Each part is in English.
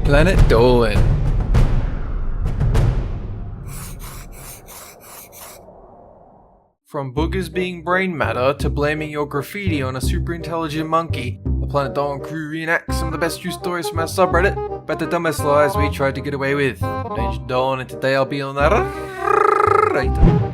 Planet Dolan. From boogers being brain matter to blaming your graffiti on a super intelligent monkey, the Planet Dolan crew reenacts some of the best true stories from our subreddit about the dumbest lies we tried to get away with. My name's Dolan and today I'll be on that.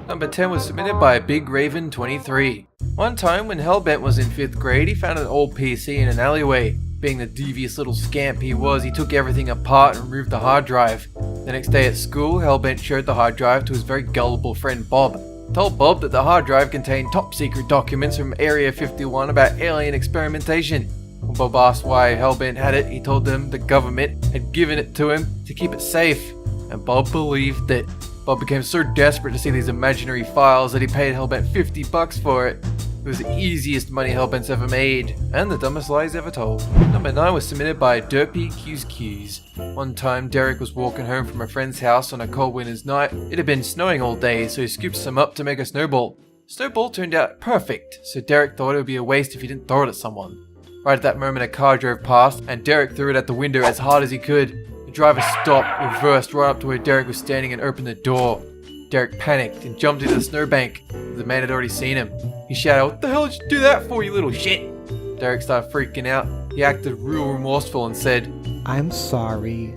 Number 10 was submitted by Big Raven 23. One time when Hellbent was in 5th grade, he found an old PC in an alleyway. Being the devious little scamp he was, he took everything apart and removed the hard drive. The next day at school, Hellbent showed the hard drive to his very gullible friend Bob. Told Bob that the hard drive contained top secret documents from Area 51 about alien experimentation. When Bob asked why Hellbent had it, he told them the government had given it to him to keep it safe. And Bob believed it. Bob became so desperate to see these imaginary files that he paid Hellbent $50 for it. It was the easiest money Hellbent's ever made, and the dumbest lies ever told. Number 9 was submitted by DerpyCuseCuse. One time, Derek was walking home from a friend's house on a cold winter's night. It had been snowing all day, so he scooped some up to make a snowball. Snowball turned out perfect, so Derek thought it would be a waste if he didn't throw it at someone. Right at that moment, a car drove past, and Derek threw it at the window as hard as he could. The driver stopped, reversed right up to where Derek was standing and opened the door. Derek panicked and jumped into the snowbank. The man had already seen him. He shouted, "What the hell did you do that for, you little shit?" Derek started freaking out. He acted real remorseful and said, "I'm sorry.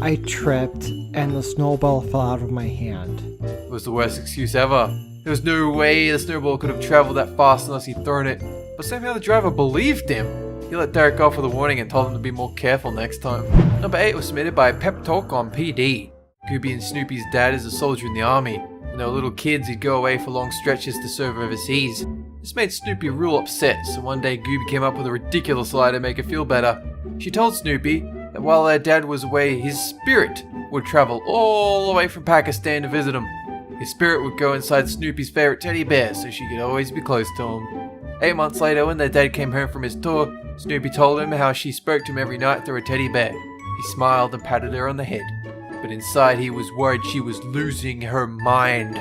I tripped and the snowball fell out of my hand." It was the worst excuse ever. There was no way the snowball could have traveled that fast unless he'd thrown it. But somehow the driver believed him. He let Derek off with a warning and told him to be more careful next time. Number 8 was submitted by PepTalkOnPD. Gooby and Snoopy's dad is a soldier in the army. When they were little kids, he'd go away for long stretches to serve overseas. This made Snoopy real upset, so one day Gooby came up with a ridiculous lie to make her feel better. She told Snoopy that while their dad was away, his spirit would travel all the way from Pakistan to visit him. His spirit would go inside Snoopy's favorite teddy bear, so she could always be close to him. 8 months later, when their dad came home from his tour, Snoopy told him how she spoke to him every night through a teddy bear. He smiled and patted her on the head. But inside he was worried she was losing her mind.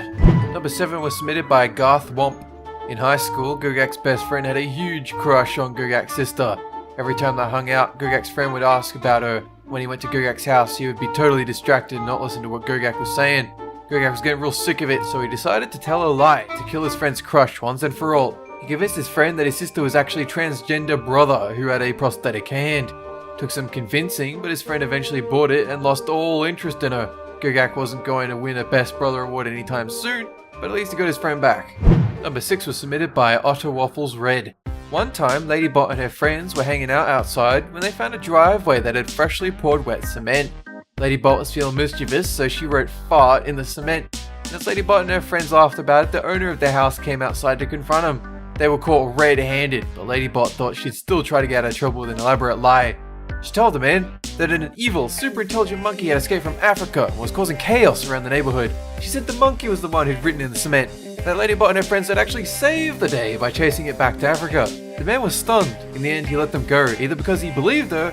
Number 7 was submitted by garthwomp. In high school, Gugak's best friend had a huge crush on Gugak's sister. Every time they hung out, Gugak's friend would ask about her. When he went to Gugak's house, he would be totally distracted and not listen to what Gugak was saying. Gugak was getting real sick of it, so he decided to tell a lie to kill his friend's crush once and for all. He convinced his friend that his sister was actually a transgender brother who had a prosthetic hand. Took some convincing, but his friend eventually bought it and lost all interest in her. Gugak wasn't going to win a Best Brother award anytime soon, but at least he got his friend back. Number 6 was submitted by OtterWafflesRED. One time, Ladybot and her friends were hanging out outside when they found a driveway that had freshly poured wet cement. Ladybot was feeling mischievous, so she wrote "fart" in the cement. And as Ladybot and her friends laughed about it, the owner of the house came outside to confront him. They were caught red-handed, but Ladybot thought she'd still try to get out of trouble with an elaborate lie. She told the man that an evil, super intelligent monkey had escaped from Africa and was causing chaos around the neighborhood. She said the monkey was the one who'd written in the cement. That Ladybot and her friends had actually saved the day by chasing it back to Africa. The man was stunned. In the end, he let them go, either because he believed her,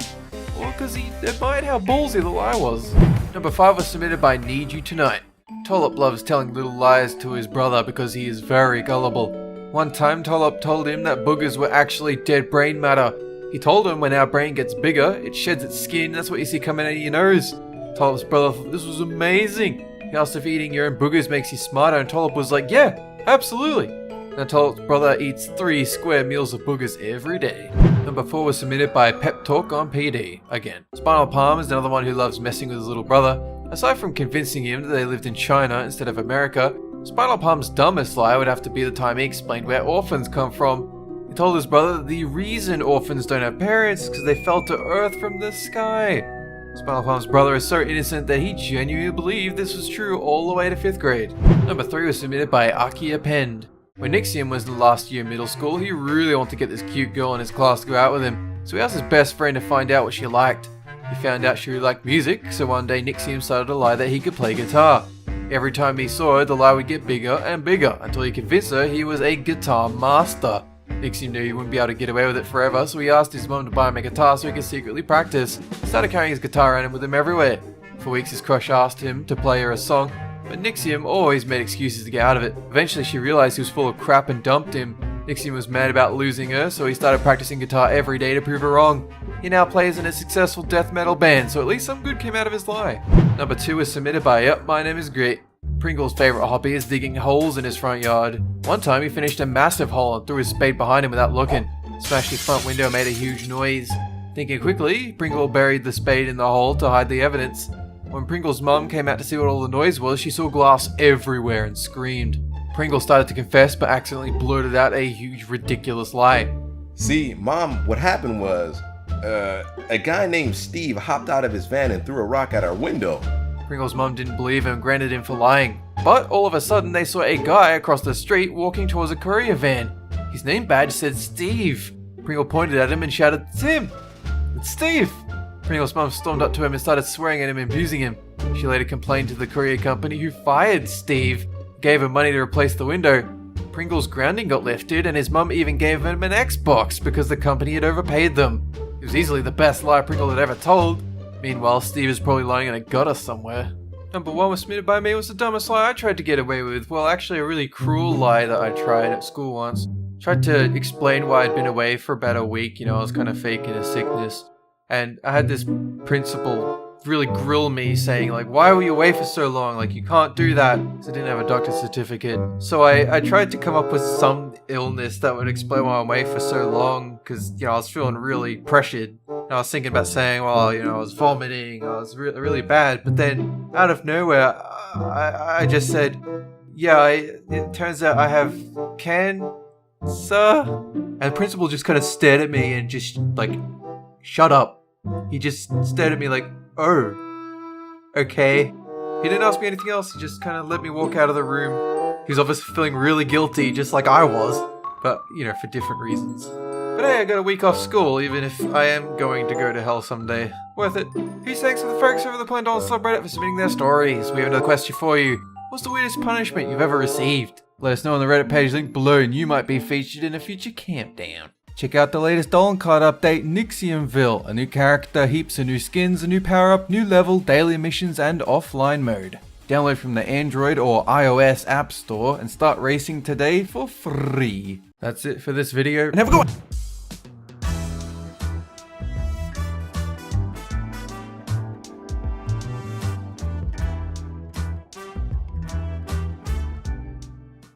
or because he admired how ballsy the lie was. Number 5 was submitted by kneedyoutonight. Tolop loves telling little lies to his brother because he is very gullible. One time, Tolop told him that boogers were actually dead brain matter. He told him when our brain gets bigger, it sheds its skin, that's what you see coming out of your nose. Tolop's brother thought this was amazing. He asked if eating your own boogers makes you smarter, and Tolop was like, "Yeah, absolutely." Now Tolop's brother eats 3 square meals of boogers every day. Number 4 was submitted by PepTalkOnPD. Again, Spinal Palm is another one who loves messing with his little brother. Aside from convincing him that they lived in China instead of America, Spinal Palm's dumbest lie would have to be the time he explained where orphans come from. He told his brother that the reason orphans don't have parents is because they fell to earth from the sky. Spinal Palm's brother is so innocent that he genuinely believed this was true all the way to 5th grade. Number 3 was submitted by Aki. When Nixium was in the last year of middle school, he really wanted to get this cute girl in his class to go out with him, so he asked his best friend to find out what she liked. He found out she really liked music, so one day Nixium started to lie that he could play guitar. Every time he saw her, the lie would get bigger and bigger, until he convinced her he was a guitar master. Nixium knew he wouldn't be able to get away with it forever, so he asked his mom to buy him a guitar so he could secretly practice. He started carrying his guitar around with him everywhere. For weeks his crush asked him to play her a song, but Nixium always made excuses to get out of it. Eventually she realized he was full of crap and dumped him. Nixium was mad about losing her, so he started practicing guitar every day to prove her wrong. He now plays in a successful death metal band, so at least some good came out of his lie. Number 2 was submitted by YupMyNameIsGreat. Pringle's favourite hobby is digging holes in his front yard. One time he finished a massive hole and threw his spade behind him without looking. Smashed his front window and made a huge noise. Thinking quickly, Pringle buried the spade in the hole to hide the evidence. When Pringle's mum came out to see what all the noise was, she saw glass everywhere and screamed. Pringle started to confess but accidentally blurted out a huge ridiculous lie. See, Mom, what happened was, a guy named Steve hopped out of his van and threw a rock at our window. Pringle's mum didn't believe him and grounded him for lying. But all of a sudden they saw a guy across the street walking towards a courier van. His name badge said Steve. Pringle pointed at him and shouted, "It's him! It's Steve!" Pringle's mum stormed up to him and started swearing at him and abusing him. She later complained to the courier company, who fired Steve, gave him money to replace the window. Pringle's grounding got lifted and his mum even gave him an Xbox because the company had overpaid them. It was easily the best lie Pringle had ever told. Meanwhile, Steve is probably lying in a gutter somewhere. Number 1 was submitted by me. Was the dumbest lie I tried to get away with. Well, actually a really cruel lie that I tried at school once. Tried to explain why I'd been away for about a week. I was kind of faking a sickness. And I had this principal really grill me saying, like, why were you away for so long? Like, you can't do that. Because I didn't have a doctor's certificate. So I tried to come up with some illness that would explain why I'm away for so long. Because, I was feeling really pressured. And I was thinking about saying, well, I was vomiting. I was really bad. But then, out of nowhere, I just said, yeah, it turns out I have cancer. And the principal just kind of stared at me and just, like, shut up. He just stared at me like, oh, okay. He didn't ask me anything else. He just kind of let me walk out of the room. He was obviously feeling really guilty, just like I was. But, for different reasons. But hey, I got a week off school, even if I am going to go to hell someday. Worth it. Huge thanks to the folks over the Planet Dolan subreddit for submitting their stories. We have another question for you. What's the weirdest punishment you've ever received? Let us know on the Reddit page linked below and you might be featured in a future countdown. Check out the latest Dolan card update, Nixiumville. A new character, heaps of new skins, a new power-up, new level, daily missions, and offline mode. Download from the Android or iOS App Store and start racing today for free. That's it for this video, and have a good one!